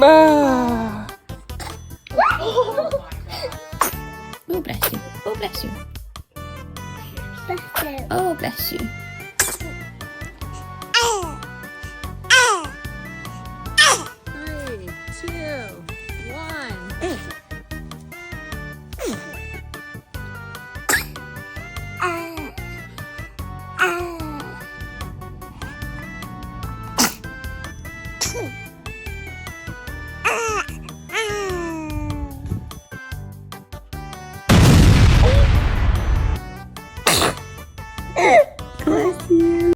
Ah. Oh, bless you. Oh, bless you. Butter. Oh, bless you. Three, two, one. Ah.